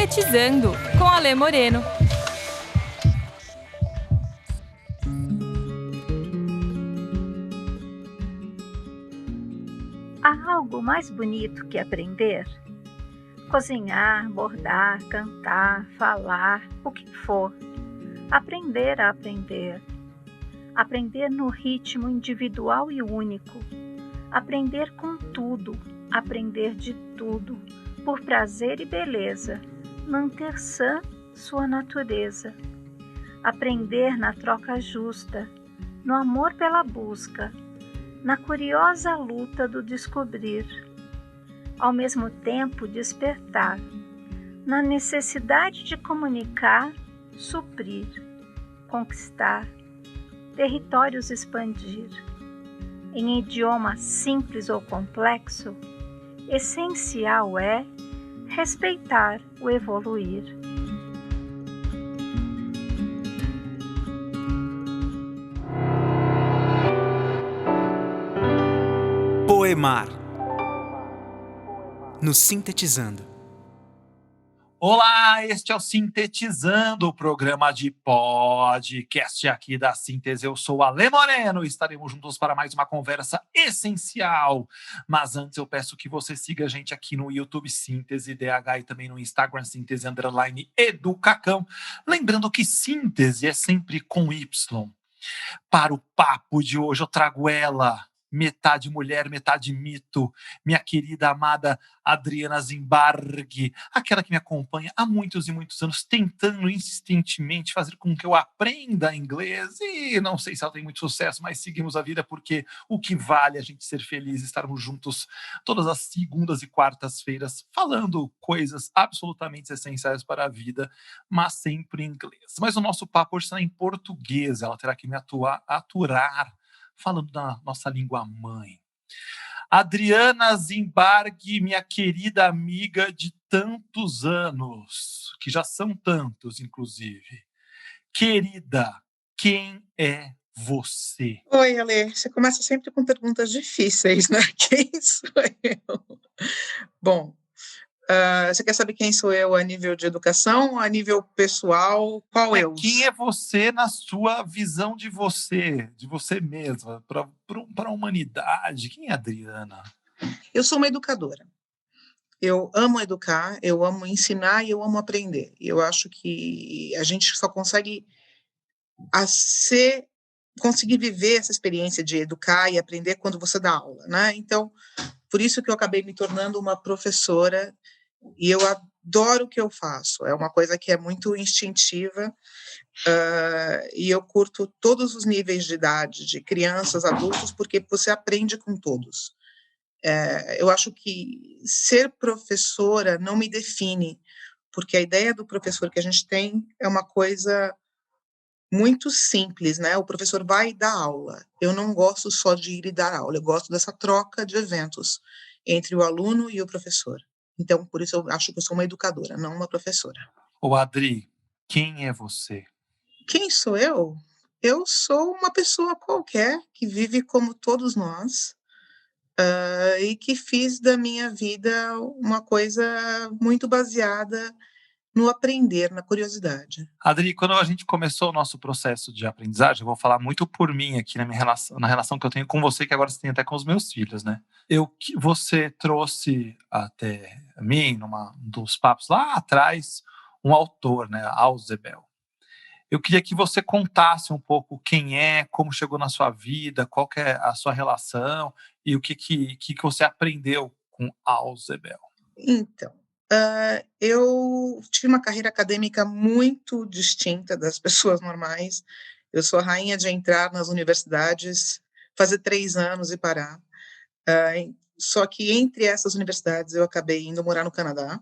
Sintetizando, com Alê Moreno. Há algo mais bonito que aprender? Cozinhar, bordar, cantar, falar, o que for. Aprender a aprender. Aprender no ritmo individual e único. Aprender com tudo, aprender de tudo, por prazer e beleza. Manter sã sua natureza. Aprender na troca justa, no amor pela busca, na curiosa luta do descobrir. Ao mesmo tempo despertar, na necessidade de comunicar, suprir, conquistar, territórios expandir. Em idioma simples ou complexo, essencial é respeitar o evoluir. Poemar no Sintetizando. Olá, este é o Sintetizando, o programa de podcast aqui da Síntese. Eu sou o Alê Moreno e estaremos juntos para mais uma conversa essencial. Mas antes eu peço que você siga a gente aqui no YouTube Síntese DH e também no Instagram Síntese _Educacão. Lembrando que síntese é sempre com Y. Para o papo de hoje eu trago ela, metade mulher, metade mito, minha querida, amada Adriana Zimbarghi, aquela que me acompanha há muitos e muitos anos, tentando insistentemente fazer com que eu aprenda inglês, e não sei se ela tem muito sucesso, mas seguimos a vida, porque o que vale é a gente ser feliz, estarmos juntos todas as segundas e quartas-feiras, falando coisas absolutamente essenciais para a vida, mas sempre em inglês. Mas o nosso papo hoje será em português, ela terá que me aturar, falando da nossa língua mãe. Adriana Zimbarghi, minha querida amiga de tantos anos, que já são tantos, inclusive. Querida, quem é você? Oi, Ale, você começa sempre com perguntas difíceis, né? Quem sou eu? Bom, você quer saber quem sou eu a nível de educação, a nível pessoal? Qual eu? Quem é você na sua visão de você mesma, para a humanidade? Quem é a Adriana? Eu sou uma educadora. Eu amo educar, eu amo ensinar e eu amo aprender. Eu acho que a gente só consegue conseguir viver essa experiência de educar e aprender quando você dá aula, né? Então, por isso que eu acabei me tornando uma professora e eu adoro o que eu faço. É uma coisa que é muito instintiva e eu curto todos os níveis de idade, de crianças, adultos, porque você aprende com todos. Eu acho que ser professora não me define, porque a ideia do professor que a gente tem é uma coisa muito simples, né? O professor vai dar aula. Eu não gosto só de ir e dar aula, eu gosto dessa troca de eventos entre o aluno e o professor. Então, por isso eu acho que eu sou uma educadora, não uma professora. Ô, Adri, quem é você? Quem sou eu? Eu sou uma pessoa qualquer que vive como todos nós e que fiz da minha vida uma coisa muito baseada no aprender, na curiosidade. Adri, quando a gente começou o nosso processo de aprendizagem, eu vou falar muito por mim aqui na relação que eu tenho com você, que agora você tem até com os meus filhos, né? Você trouxe até mim, num dos papos lá atrás, um autor, né? Ausubel. Eu queria que você contasse um pouco quem é, como chegou na sua vida, qual que é a sua relação e o que você aprendeu com Ausubel. Então, eu tive uma carreira acadêmica muito distinta das pessoas normais. Eu sou a rainha de entrar nas universidades, fazer 3 anos e parar. Só que entre essas universidades eu acabei indo morar no Canadá,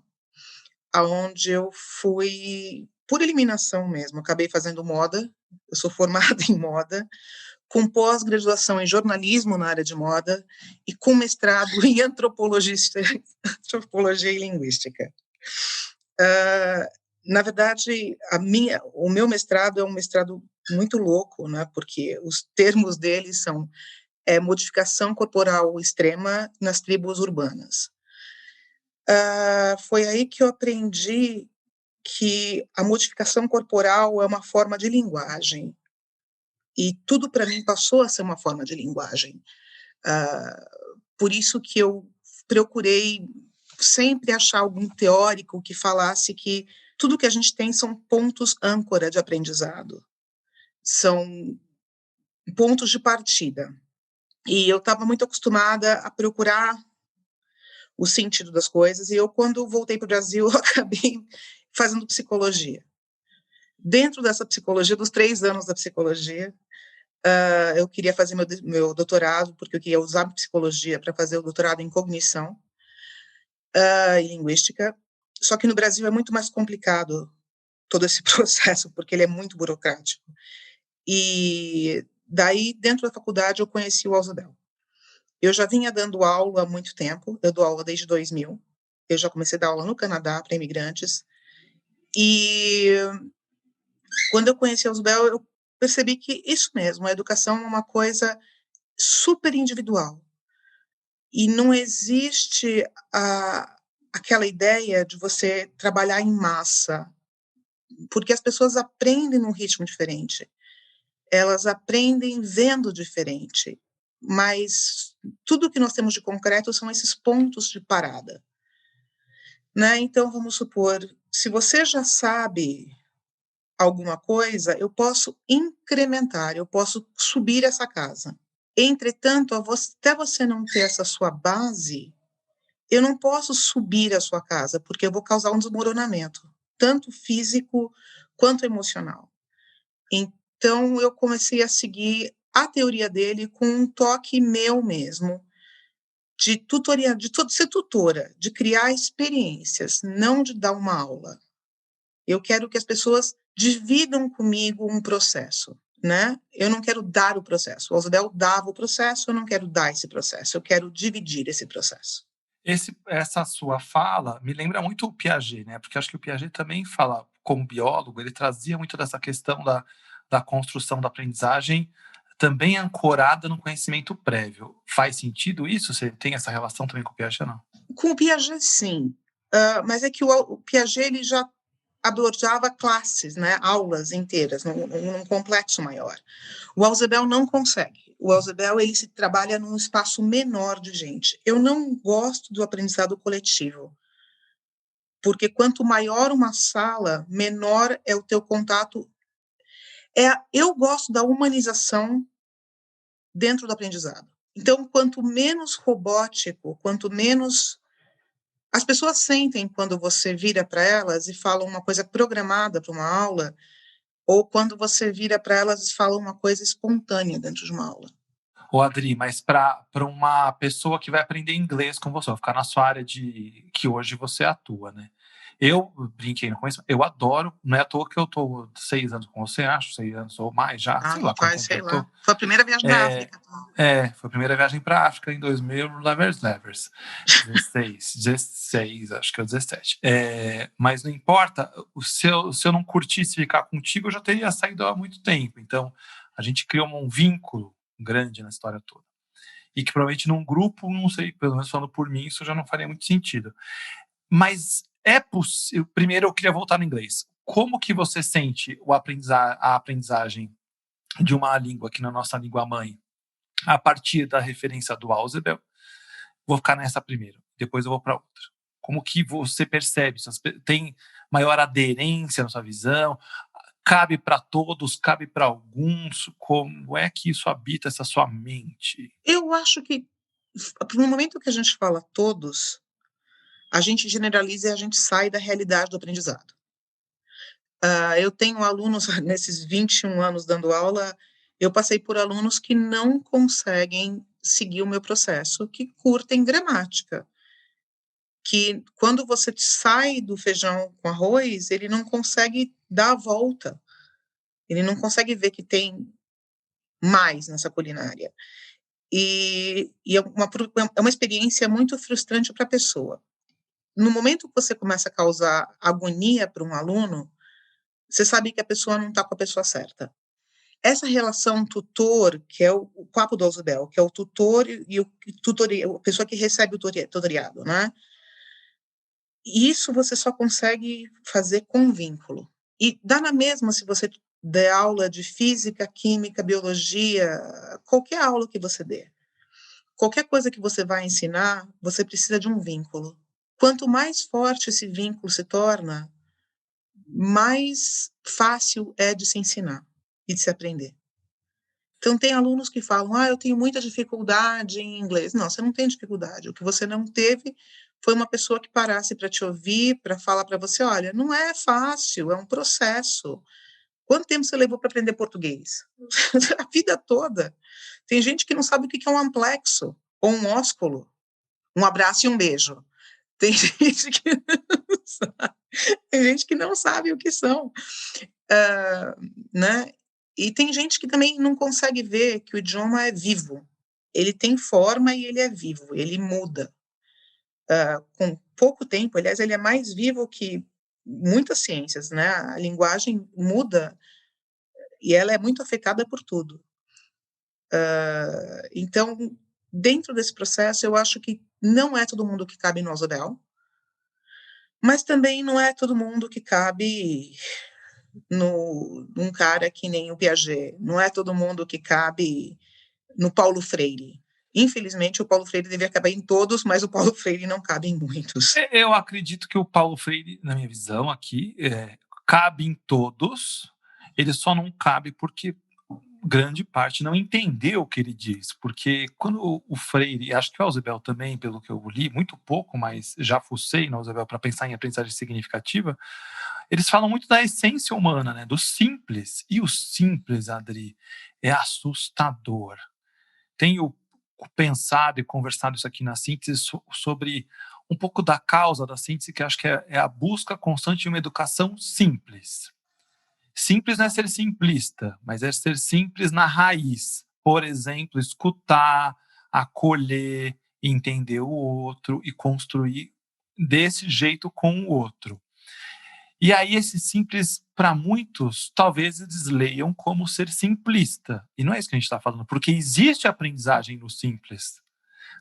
aonde eu fui por eliminação mesmo. Acabei fazendo moda. Eu sou formada em moda, com pós-graduação em jornalismo na área de moda e com mestrado em antropologia e linguística. Na verdade, o meu mestrado é um mestrado muito louco, né? Porque os termos dele são modificação corporal extrema nas tribos urbanas. Foi aí que eu aprendi que a modificação corporal é uma forma de linguagem. E tudo para mim passou a ser uma forma de linguagem. Por isso que eu procurei sempre achar algum teórico que falasse que tudo que a gente tem são pontos âncora de aprendizado, são pontos de partida. E eu estava muito acostumada a procurar o sentido das coisas, e eu, quando voltei para o Brasil, eu acabei fazendo psicologia. Dentro dessa psicologia, dos 3 anos da psicologia, eu queria fazer meu doutorado, porque eu queria usar psicologia para fazer o doutorado em cognição e linguística, só que no Brasil é muito mais complicado todo esse processo, porque ele é muito burocrático. E daí, dentro da faculdade, eu conheci o Ausubel. Eu já vinha dando aula há muito tempo, eu dou aula desde 2000, eu já comecei a dar aula no Canadá para imigrantes, e quando eu conheci o Ausubel, eu percebi que isso mesmo, a educação é uma coisa super individual, e não existe aquela ideia de você trabalhar em massa, porque as pessoas aprendem num ritmo diferente, elas aprendem vendo diferente, mas tudo que nós temos de concreto são esses pontos de parada, né? Então, vamos supor, se você já sabe alguma coisa, eu posso incrementar, eu posso subir essa casa. Entretanto, até você não ter essa sua base, eu não posso subir a sua casa, porque eu vou causar um desmoronamento, tanto físico quanto emocional. Então, eu comecei a seguir a teoria dele com um toque meu mesmo, de tutoria, de ser tutora, de criar experiências, não de dar uma aula. Eu quero que as pessoas dividam comigo um processo, né? Eu não quero dar o processo. O Ausubel dava o processo, eu não quero dar esse processo, eu quero dividir esse processo. Essa sua fala me lembra muito o Piaget, né? Porque acho que o Piaget também fala, como biólogo, ele trazia muito dessa questão da construção da aprendizagem também ancorada no conhecimento prévio. Faz sentido isso? Você tem essa relação também com o Piaget, não? Com o Piaget, sim. Mas é que o Piaget ele já abordava classes, né, aulas inteiras, num complexo maior. O Ausubel não consegue. O Ausubel ele se trabalha num espaço menor de gente. Eu não gosto do aprendizado coletivo, porque quanto maior uma sala, menor é o teu contato. Eu gosto da humanização dentro do aprendizado. Então, quanto menos robótico, quanto menos as pessoas sentem quando você vira para elas e fala uma coisa programada para uma aula, ou quando você vira para elas e fala uma coisa espontânea dentro de uma aula. Ô, Adri, mas para uma pessoa que vai aprender inglês com você, vai ficar na sua área que hoje você atua, né? Eu brinquei no começo, eu adoro, não é à toa que eu tô 6 anos com você, acho, 6 anos ou mais já, sei lá quanto tempo eu tô. Foi a primeira viagem da África. Foi a primeira viagem para a África em 2000, Levers, 16, acho que é o 17. Mas não importa, se eu não curtisse ficar contigo, eu já teria saído há muito tempo. Então, a gente criou um vínculo grande na história toda. E que provavelmente num grupo, não sei, pelo menos falando por mim, isso já não faria muito sentido. Mas é possível. Primeiro, eu queria voltar no inglês. Como que você sente a aprendizagem de uma língua, aqui na nossa língua mãe, a partir da referência do Ausubel? Vou ficar nessa primeiro, depois eu vou para outra. Como que você percebe? Tem maior aderência na sua visão? Cabe para todos? Cabe para alguns? Como é que isso habita essa sua mente? Eu acho que, no momento que a gente fala todos, a gente generaliza e a gente sai da realidade do aprendizado. Eu tenho alunos, nesses 21 anos dando aula, eu passei por alunos que não conseguem seguir o meu processo, que curtem gramática, que quando você sai do feijão com arroz, ele não consegue dar a volta, ele não consegue ver que tem mais nessa culinária. E é uma experiência muito frustrante para a pessoa. No momento que você começa a causar agonia para um aluno, você sabe que a pessoa não está com a pessoa certa. Essa relação tutor, que é o papo do Ausubel, que é o tutor e o tutor, a pessoa que recebe o tutoriado, né? E isso você só consegue fazer com vínculo. E dá na mesma se você der aula de física, química, biologia, qualquer aula que você dê. Qualquer coisa que você vai ensinar, você precisa de um vínculo. Quanto mais forte esse vínculo se torna, mais fácil é de se ensinar e de se aprender. Então, tem alunos que falam, eu tenho muita dificuldade em inglês. Não, você não tem dificuldade. O que você não teve foi uma pessoa que parasse para te ouvir, para falar para você, olha, não é fácil, é um processo. Quanto tempo você levou para aprender português? A vida toda. Tem gente que não sabe o que é um amplexo ou um ósculo. Um abraço e um beijo. Tem gente que não sabe, tem gente que não sabe o que são. Né? E tem gente que também não consegue ver que o idioma é vivo. Ele tem forma e ele é vivo, ele muda. Com pouco tempo, aliás, ele é mais vivo que muitas ciências, né? A linguagem muda e ela é muito afetada por tudo. Então, dentro desse processo, eu acho que não é todo mundo que cabe no Azovel, mas também não é todo mundo que cabe num cara que nem o Piaget, não é todo mundo que cabe no Paulo Freire. Infelizmente, o Paulo Freire devia caber em todos, mas o Paulo Freire não cabe em muitos. Eu acredito que o Paulo Freire, na minha visão aqui, cabe em todos, ele só não cabe porque grande parte não entendeu o que ele diz, porque quando o Freire, acho que o Eusebel também, pelo que eu li, muito pouco, mas já fucei no Eusebel para pensar em aprendizagem significativa, eles falam muito da essência humana, né, do simples, e o simples, Adri, é assustador. Tenho pensado e conversado isso aqui na síntese sobre um pouco da causa da síntese, que acho que é a busca constante de uma educação simples. Simples não é ser simplista, mas é ser simples na raiz. Por exemplo, escutar, acolher, entender o outro e construir desse jeito com o outro. E aí esse simples, para muitos, talvez eles leiam como ser simplista. E não é isso que a gente está falando, porque existe aprendizagem no simples,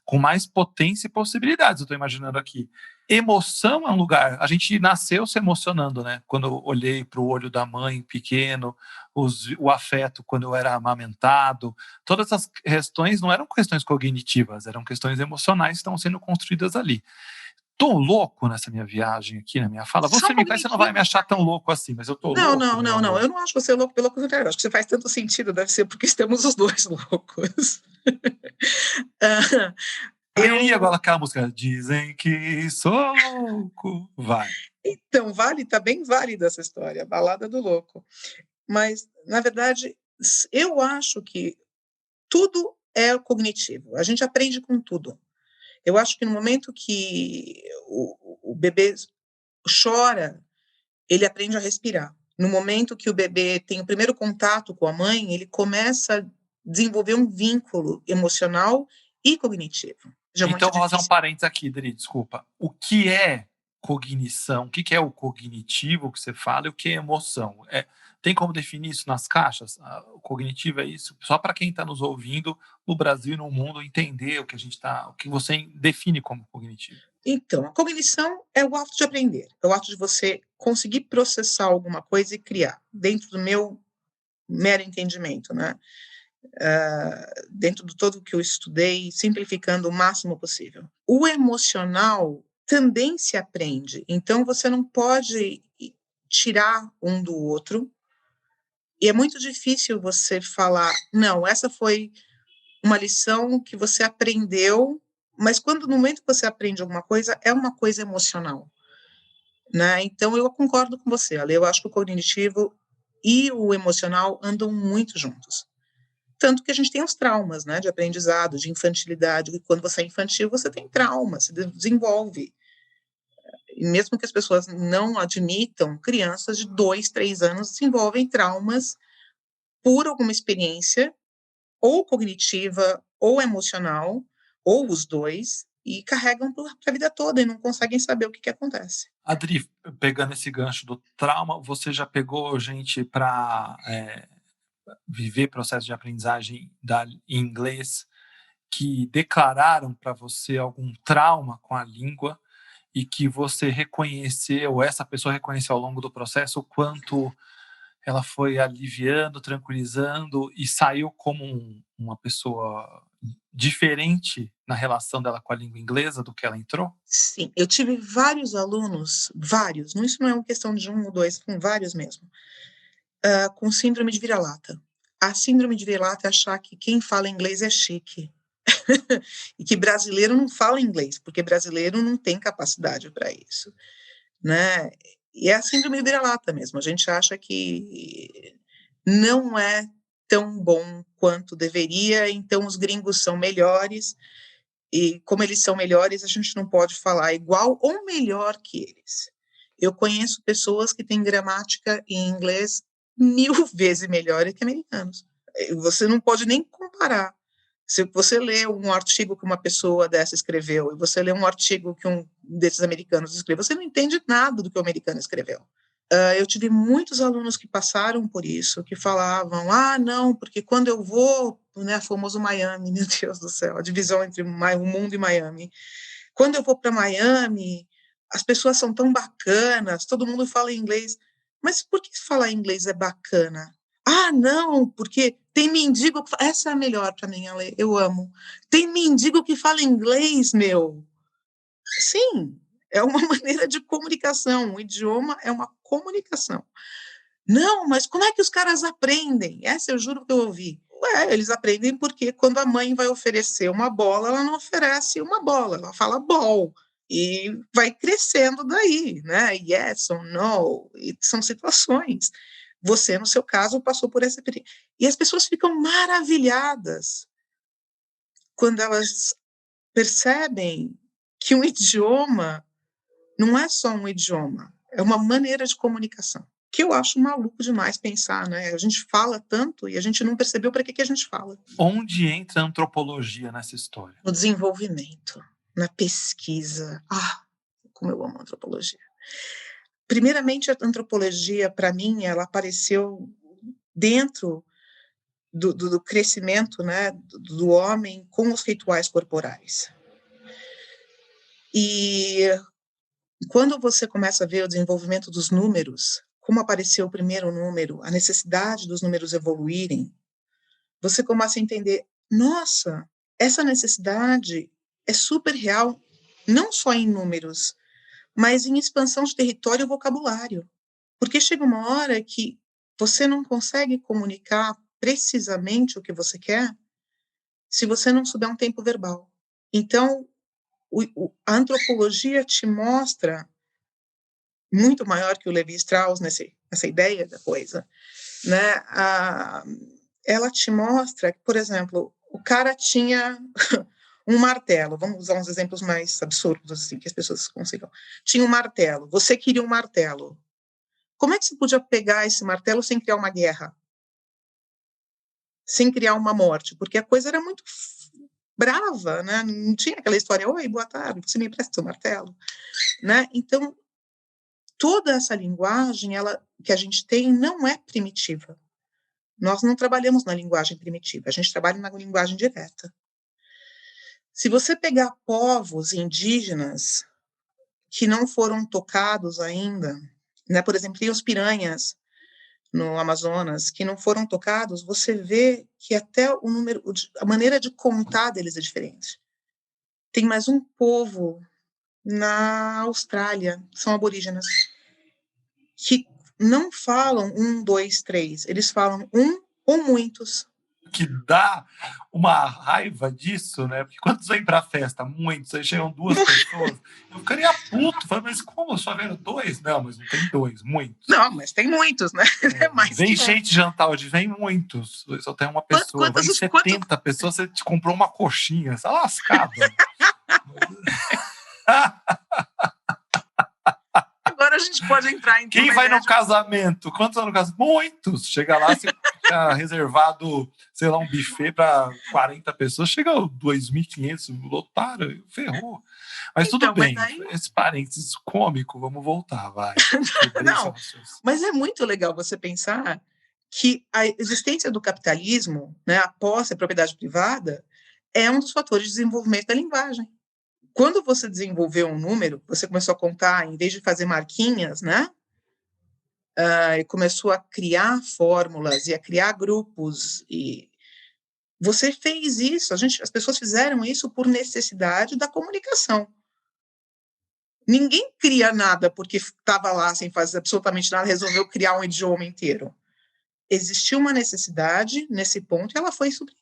com mais potência e possibilidades, eu estou imaginando aqui. Emoção é um lugar, a gente nasceu se emocionando, né? Quando eu olhei para o olho da mãe pequeno, o afeto quando eu era amamentado, todas essas questões não eram questões cognitivas, eram questões emocionais que estão sendo construídas ali. Tô louco nessa minha viagem aqui, na minha fala. Você me conhece, você não vai me achar tão louco assim, mas eu tô Não, louco, não, meu não, não. amor. Eu não acho você louco, pelo contrário. Acho que você faz tanto sentido, deve ser porque estamos os dois loucos. Aí agora aquela música, dizem que sou louco, vai. Então, tá bem válida essa história, a balada do louco. Mas, na verdade, eu acho que tudo é cognitivo. A gente aprende com tudo. Eu acho que no momento que o bebê chora, ele aprende a respirar. No momento que o bebê tem o primeiro contato com a mãe, ele começa a desenvolver um vínculo emocional e cognitivo. Já é muito Então, vou fazer um difícil. parênteses aqui, Dri, desculpa. O que é cognição? O que é o cognitivo que você fala e o que é emoção? Tem como definir isso nas caixas? O cognitivo é isso? Só para quem está nos ouvindo no Brasil e no mundo entender o que você define como cognitivo. Então, a cognição é o ato de aprender, é o ato de você conseguir processar alguma coisa e criar, dentro do meu mero entendimento, né? Dentro de todo o que eu estudei, simplificando o máximo possível. O emocional também se aprende, então você não pode tirar um do outro, e é muito difícil você falar, não, essa foi uma lição que você aprendeu, mas quando no momento que você aprende alguma coisa, é uma coisa emocional, né? Então eu concordo com você, Ale, eu acho que o cognitivo e o emocional andam muito juntos. Tanto que a gente tem os traumas, né, de aprendizado, de infantilidade, e quando você é infantil, você tem trauma, você desenvolve. E mesmo que as pessoas não admitam, crianças de 2, 3 anos desenvolvem traumas por alguma experiência, ou cognitiva, ou emocional, ou os dois, e carregam para a vida toda e não conseguem saber o que acontece. Adri, pegando esse gancho do trauma, você já pegou gente para viver processo de aprendizagem em inglês que declararam para você algum trauma com a língua e que você reconheceu, essa pessoa reconheceu ao longo do processo o quanto ela foi aliviando, tranquilizando e saiu como uma pessoa diferente na relação dela com a língua inglesa do que ela entrou? Sim, eu tive vários alunos, vários, isso não é uma questão de um ou dois, com vários mesmo, com síndrome de vira-lata. A síndrome de vira-lata é achar que quem fala inglês é chique. E que brasileiro não fala inglês, porque brasileiro não tem capacidade para isso, né? E é a síndrome de vira-lata mesmo. A gente acha que não é tão bom quanto deveria, então os gringos são melhores, e como eles são melhores, a gente não pode falar igual ou melhor que eles. Eu conheço pessoas que têm gramática em inglês 1000 vezes melhor que americanos. Você não pode nem comparar. Se você lê um artigo que uma pessoa dessa escreveu e você lê um artigo que um desses americanos escreveu, você não entende nada do que o americano escreveu. Eu tive muitos alunos que passaram por isso, que falavam, não, porque quando eu vou, né, famoso Miami, meu Deus do céu, a divisão entre o mundo e Miami. Quando eu vou para Miami, as pessoas são tão bacanas, todo mundo fala inglês. Mas por que falar inglês é bacana? Não, porque tem mendigo que essa é a melhor para mim, Ale, eu amo. Tem mendigo que fala inglês, meu. Sim, é uma maneira de comunicação, o idioma é uma comunicação. Não, mas como é que os caras aprendem? Essa eu juro que eu ouvi. Eles aprendem porque quando a mãe vai oferecer uma bola, ela não oferece uma bola, ela fala ball. E vai crescendo daí, né? Yes ou no, e são situações. Você, no seu caso, passou por essa experiência. E as pessoas ficam maravilhadas quando elas percebem que um idioma não é só um idioma, é uma maneira de comunicação. Que eu acho maluco demais pensar, né? A gente fala tanto e a gente não percebeu para que a gente fala. Onde entra a antropologia nessa história? No desenvolvimento, na pesquisa. Como eu amo a antropologia. Primeiramente, a antropologia, para mim, ela apareceu dentro do crescimento, né, do homem com os rituais corporais. E quando você começa a ver o desenvolvimento dos números, como apareceu o primeiro número, a necessidade dos números evoluírem, você começa a entender, nossa, essa necessidade é super real, não só em números, mas em expansão de território e vocabulário. Porque chega uma hora que você não consegue comunicar precisamente o que você quer se você não souber um tempo verbal. Então, a antropologia te mostra, muito maior que o Levi-Strauss nessa ideia da coisa, né? Ela te mostra que, por exemplo, o cara tinha um martelo, vamos usar uns exemplos mais absurdos, assim, que as pessoas consigam. Tinha um martelo, você queria um martelo. Como é que você podia pegar esse martelo sem criar uma guerra? Sem criar uma morte? Porque a coisa era muito brava, né? Não tinha aquela história, oi, boa tarde, você me empresta seu martelo? Né? Então, toda essa linguagem que a gente tem não é primitiva. Nós não trabalhamos na linguagem primitiva, a gente trabalha na linguagem direta. Se você pegar povos indígenas que não foram tocados ainda, né, por exemplo, tem os piranhas no Amazonas que não foram tocados, você vê que até o número, a maneira de contar deles é diferente. Tem mais um povo na Austrália, são aborígenas, que não falam 1, 2, 3, eles falam um ou muitos. Que dá uma raiva disso, né? Porque quando vem pra festa, muitos, aí chegam 2 pessoas, eu ficaria puto, falei, mas como, só vieram 2? Não, mas não tem 2, muitos. Não, mas tem muitos, né? Vem gente jantar hoje, vem muitos, só tem uma pessoa, vem 70 pessoas, você te comprou uma coxinha, você tá lascado. Agora a gente pode entrar em... Quem vai no casamento? Quantos vão no casamento? Muitos. Chega lá, você fica reservado, sei lá, um buffet para 40 pessoas. Chega 2.500, lotaram, ferrou. Mas então, tudo bem, esse parênteses cômico, vamos voltar, vai. Não, mas é muito legal você pensar que a existência do capitalismo, né, a posse, a propriedade privada, é um dos fatores de desenvolvimento da linguagem. quando você desenvolveu um número, você começou a contar, em vez de fazer marquinhas, né? E começou a criar fórmulas e a criar grupos. E você fez isso, as pessoas fizeram isso por necessidade da comunicação. Ninguém cria nada porque estava lá sem fazer absolutamente nada, resolveu criar um idioma inteiro. Existiu uma necessidade nesse ponto e ela foi suprida.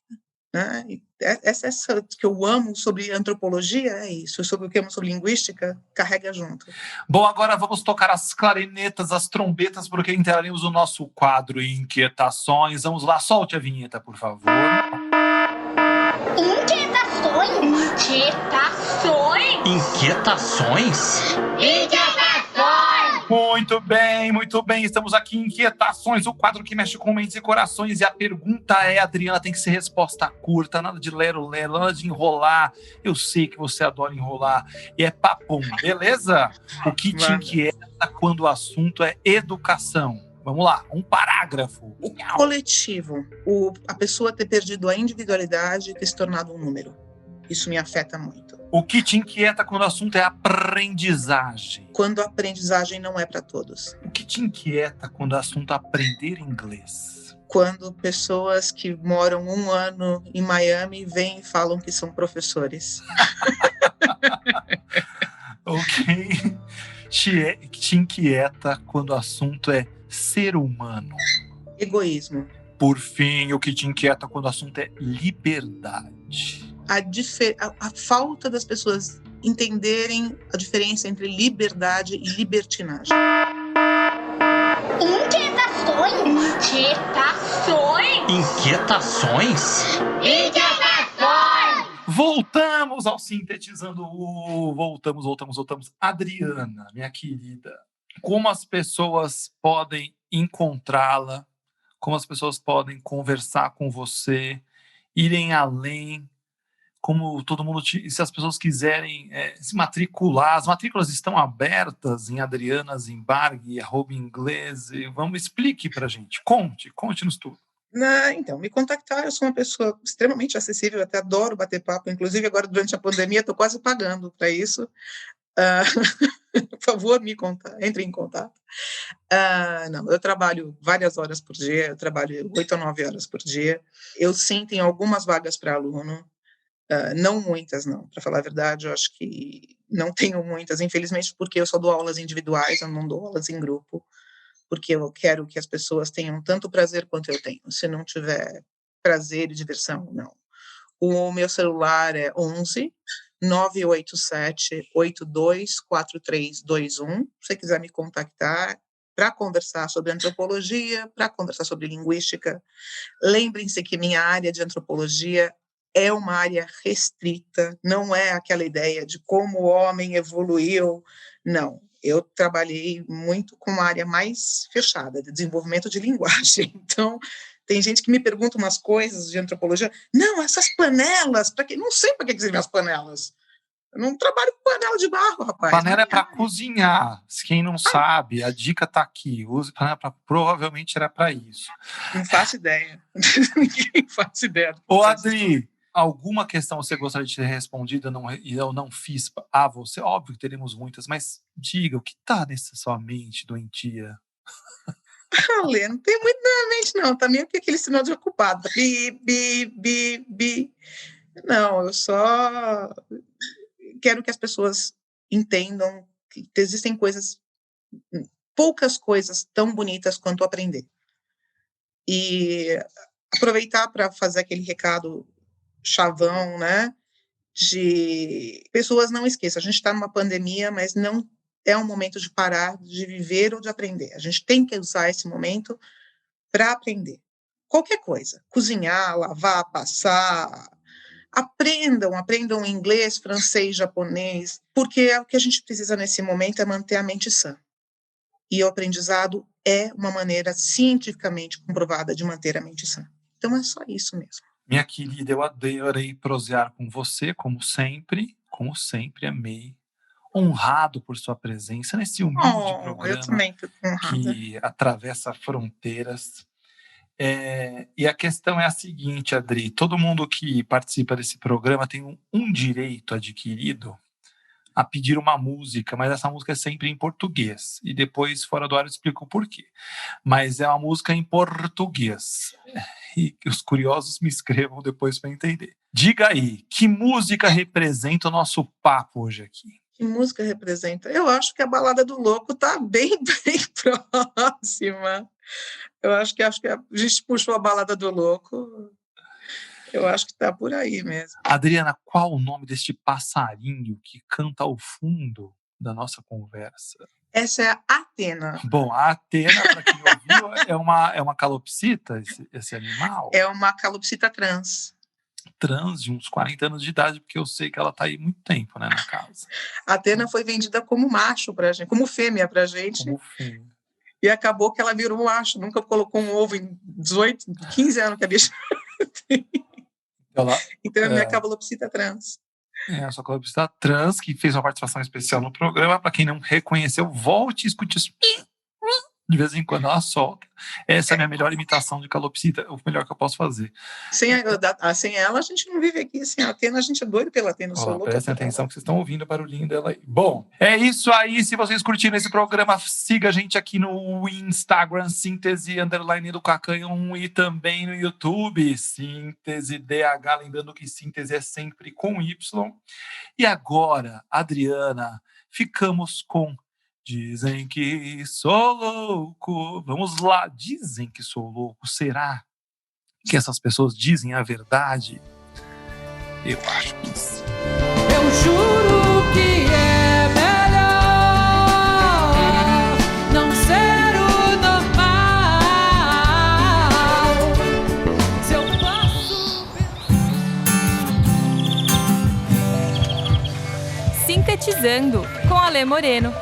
Né? Essa que eu amo sobre antropologia é isso, sobre o que eu amo sobre linguística, carrega junto. Bom, agora vamos tocar as clarinetas, as trombetas, porque entraremos no nosso quadro Inquietações. Vamos lá, solte a vinheta, por favor. Inquietações? Inquietações? Inquietações? Inquietações! Muito bem, estamos aqui em Inquietações, o quadro que mexe com mentes e corações, e a pergunta é, Adriana, tem que ser resposta curta, nada de lero-lero, nada de enrolar, eu sei que você adora enrolar, e é papum, beleza? O que te inquieta quando o assunto é educação? Vamos lá, um parágrafo. O coletivo, a pessoa ter perdido a individualidade e ter se tornado um número, isso me afeta muito. O que te inquieta quando o assunto é aprendizagem? Quando a aprendizagem não é para todos. O que te inquieta quando o assunto é aprender inglês? Quando pessoas que moram 1 ano em Miami vêm e falam que são professores. O que te inquieta quando o assunto é ser humano? Egoísmo. Por fim, o que te inquieta quando o assunto é liberdade? A falta das pessoas entenderem a diferença entre liberdade e libertinagem. Inquietações? Inquietações? Inquietações? Inquietações! Voltamos ao Sintetizando. Voltamos. Adriana, minha querida, como as pessoas podem encontrá-la? Como as pessoas podem conversar com você, irem além? Como todo mundo, se as pessoas quiserem se matricular, as matrículas estão abertas em Adriana Zimbarghi, @inglês. Explique pra gente, conte-nos tudo. Então, me contactar, eu sou uma pessoa extremamente acessível, até adoro bater papo, inclusive agora durante a pandemia estou quase pagando para isso. Por favor, entre em contato. Não, eu trabalho várias horas por dia, eu trabalho 8 a 9 horas por dia. Eu sim tenho algumas vagas para aluno, não muitas, não. Para falar a verdade, eu acho que não tenho muitas, infelizmente, porque eu só dou aulas individuais, eu não dou aulas em grupo, porque eu quero que as pessoas tenham tanto prazer quanto eu tenho. Se não tiver prazer e diversão, não. O meu celular é 11 987 824321. Se você quiser me contactar para conversar sobre antropologia, para conversar sobre linguística, lembrem-se que minha área de antropologia é uma área restrita, não é aquela ideia de como o homem evoluiu, não. Eu trabalhei muito com uma área mais fechada, de desenvolvimento de linguagem. Então, tem gente que me pergunta umas coisas de antropologia. Não, essas panelas, para quê? Não sei para que servem as panelas. Eu não trabalho com panela de barro, rapaz. Panela é para cozinhar. Quem não sabe, a dica está aqui. Use panela provavelmente era para isso. Não faço ideia. Ninguém faz ideia. Ô, Adri, alguma questão você gostaria de ter respondido e eu não fiz a você? Óbvio que teremos muitas, mas diga, o que está nessa sua mente doentia? Lê, não tem muito na mente, não. Também porque aquele sinal de ocupado. Bi. Não, eu só quero que as pessoas entendam que existem poucas coisas tão bonitas quanto aprender. E aproveitar para fazer aquele recado chavão, né? De pessoas não esqueçam, a gente está numa pandemia, mas não é um momento de parar de viver ou de aprender. A gente tem que usar esse momento para aprender. Qualquer coisa. Cozinhar, lavar, passar. Aprendam inglês, francês, japonês, porque o que a gente precisa nesse momento é manter a mente sã. E o aprendizado é uma maneira cientificamente comprovada de manter a mente sã. Então é só isso mesmo. Minha querida, eu adorei prosear com você, como sempre, amei. Honrado por sua presença nesse humilde programa eu também fico honrada. Que atravessa fronteiras. E a questão é a seguinte, Adri, todo mundo que participa desse programa tem um direito adquirido, a pedir uma música, mas essa música é sempre em português. E depois, fora do ar, eu explico o porquê. Mas é uma música em português. E os curiosos me escrevam depois para entender. Diga aí, que música representa o nosso papo hoje aqui? Que música representa? Eu acho que a Balada do Louco está bem próxima. Eu acho que a gente puxou a Balada do Louco. Eu acho que está por aí mesmo. Adriana, qual o nome deste passarinho que canta ao fundo da nossa conversa? Essa é a Atena. Bom, a Atena, para quem ouviu, é uma calopsita, esse animal? É uma calopsita trans. Trans de uns 40 anos de idade, porque eu sei que ela está aí muito tempo, né, na casa. A Atena foi vendida como macho pra gente, como fêmea pra gente. Como fêmea. E acabou que ela virou macho. Nunca colocou um ovo em 18, 15 anos que a bicha tem. Então é minha calopsita trans. É a sua calopsita trans, que fez uma participação especial no programa. Para quem não reconheceu, volte e escute isso. De vez em quando ela solta. Essa é a minha melhor imitação de calopsita, o melhor que eu posso fazer. Sem ela, a gente não vive aqui. Sem a Atena, a gente é doido pela Atena. Prestem atenção que vocês estão ouvindo o barulhinho dela aí. Bom, é isso aí. Se vocês curtiram esse programa, siga a gente aqui no Instagram, síntese_do Cacanhão, e também no YouTube, Síntese DH. Lembrando que síntese é sempre com Y. E agora, Adriana, ficamos com Dizem que sou louco. Vamos lá. Dizem que sou louco. Será que essas pessoas dizem a verdade? Eu acho que sim. Eu juro que é melhor não ser o normal. Se eu posso Sintetizando com Alê Moreno.